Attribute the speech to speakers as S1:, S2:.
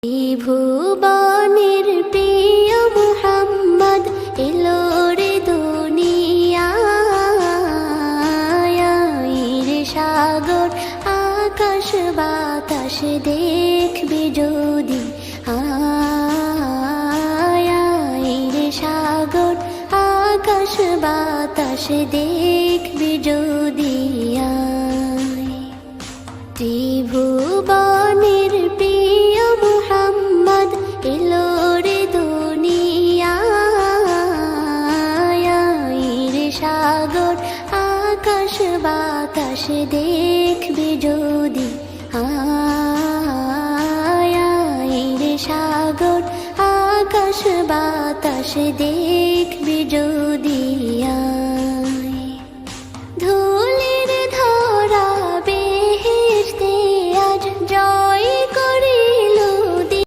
S1: ত্রিভুবনের প্রিয় মুহাম্মদ এলো রে দুনিয়ায় রে সাগর আকাশ বাতাস দেখবি যদি আয় রে সাগর আকাশ বাতাস দেখবি যদি আয় ত্রিভুবনের প্রিয় মুহাম্মদ এলো রে দুনিয়ায় রে সাগর আকাশ বাতাস দেখবি যদি আয় রে সাগর আকাশ বাতাস দেখবি যদি